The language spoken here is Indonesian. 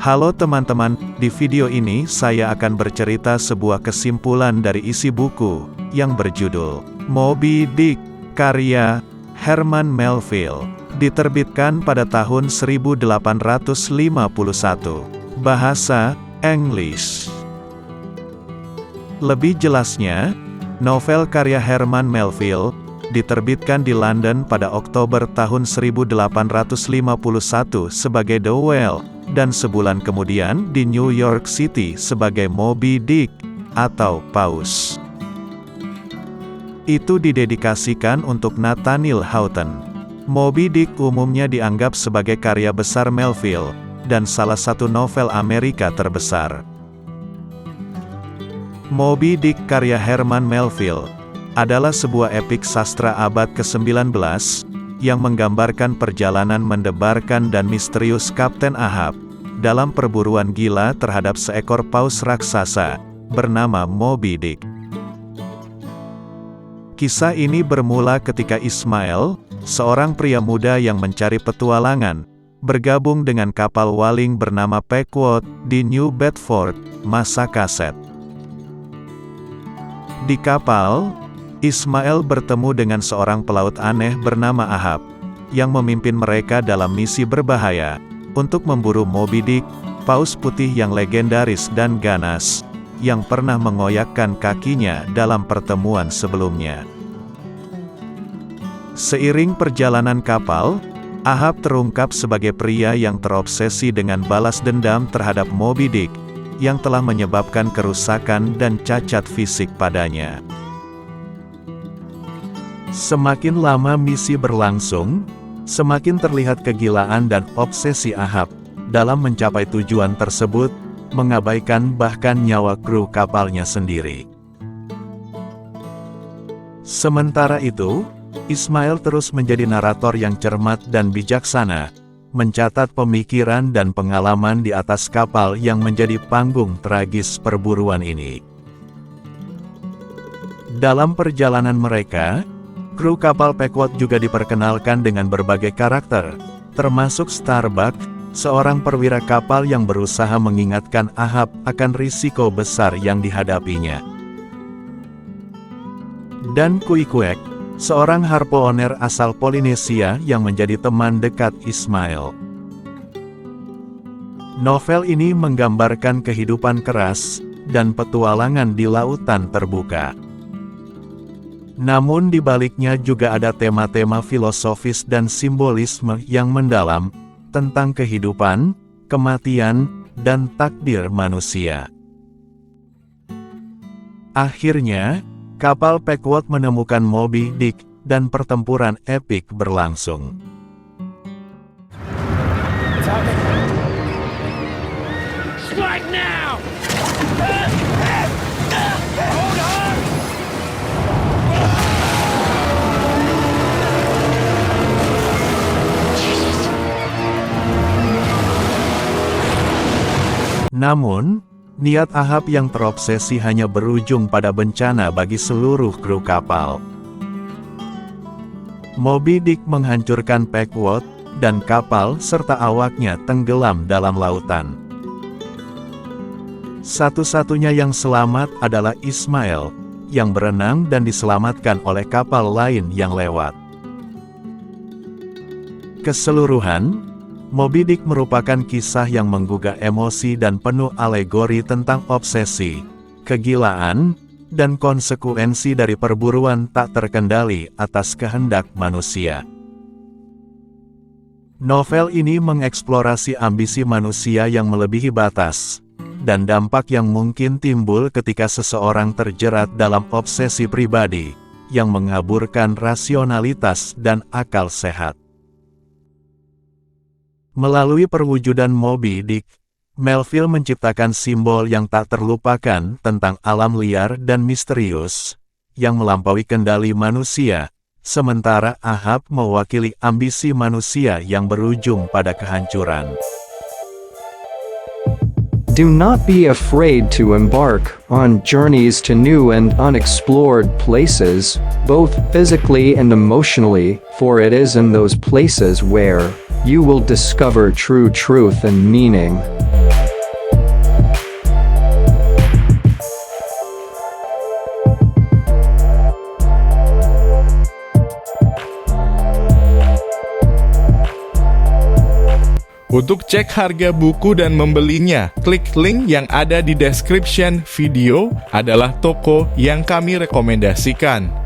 Halo teman-teman, di video ini saya akan bercerita sebuah kesimpulan dari isi buku yang berjudul Moby Dick, karya Herman Melville, diterbitkan pada tahun 1851, bahasa English. Lebih jelasnya, novel karya Herman Melville diterbitkan di London pada Oktober tahun 1851 sebagai The Whale, dan sebulan kemudian di New York City sebagai Moby Dick, atau Paus. Itu didedikasikan untuk Nathaniel Houghton. Moby Dick umumnya dianggap sebagai karya besar Melville, dan salah satu novel Amerika terbesar. Moby Dick karya Herman Melville adalah sebuah epik sastra abad ke-19, yang menggambarkan perjalanan mendebarkan dan misterius Kapten Ahab dalam perburuan gila terhadap seekor paus raksasa bernama Moby Dick. Kisah ini bermula ketika Ismail, seorang pria muda yang mencari petualangan, bergabung dengan kapal waling bernama Pequod di New Bedford, Massachusetts. Di kapal, Ismail bertemu dengan seorang pelaut aneh bernama Ahab, yang memimpin mereka dalam misi berbahaya, untuk memburu Moby Dick, paus putih yang legendaris dan ganas, yang pernah mengoyakkan kakinya dalam pertemuan sebelumnya. Seiring perjalanan kapal, Ahab terungkap sebagai pria yang terobsesi dengan balas dendam terhadap Moby Dick, yang telah menyebabkan kerusakan dan cacat fisik padanya. Semakin lama misi berlangsung, semakin terlihat kegilaan dan obsesi Ahab dalam mencapai tujuan tersebut, mengabaikan bahkan nyawa kru kapalnya sendiri. Sementara itu, Ismail terus menjadi narator yang cermat dan bijaksana, mencatat pemikiran dan pengalaman di atas kapal yang menjadi panggung tragis perburuan ini. Dalam perjalanan mereka, kru kapal Pequod juga diperkenalkan dengan berbagai karakter, termasuk Starbuck, seorang perwira kapal yang berusaha mengingatkan Ahab akan risiko besar yang dihadapinya. Dan Queequeg, seorang harpooner asal Polinesia yang menjadi teman dekat Ismail. Novel ini menggambarkan kehidupan keras dan petualangan di lautan terbuka. Namun di baliknya juga ada tema-tema filosofis dan simbolisme yang mendalam, tentang kehidupan, kematian, dan takdir manusia. Akhirnya, kapal Pequod menemukan Moby Dick, dan pertempuran epik berlangsung. Strike now! Namun, niat Ahab yang terobsesi hanya berujung pada bencana bagi seluruh kru kapal. Moby Dick menghancurkan Pequod, dan kapal serta awaknya tenggelam dalam lautan. Satu-satunya yang selamat adalah Ismail, yang berenang dan diselamatkan oleh kapal lain yang lewat. Keseluruhan, Moby Dick merupakan kisah yang menggugah emosi dan penuh alegori tentang obsesi, kegilaan, dan konsekuensi dari perburuan tak terkendali atas kehendak manusia. Novel ini mengeksplorasi ambisi manusia yang melebihi batas, dan dampak yang mungkin timbul ketika seseorang terjerat dalam obsesi pribadi, yang mengaburkan rasionalitas dan akal sehat. Melalui perwujudan Moby Dick, Melville menciptakan simbol yang tak terlupakan tentang alam liar dan misterius, yang melampaui kendali manusia, sementara Ahab mewakili ambisi manusia yang berujung pada kehancuran. Do not be afraid to embark on journeys to new and unexplored places, both physically and emotionally, for it is in those places where you will discover true truth and meaning. Untuk cek harga buku dan membelinya, klik link yang ada di description video adalah toko yang kami rekomendasikan.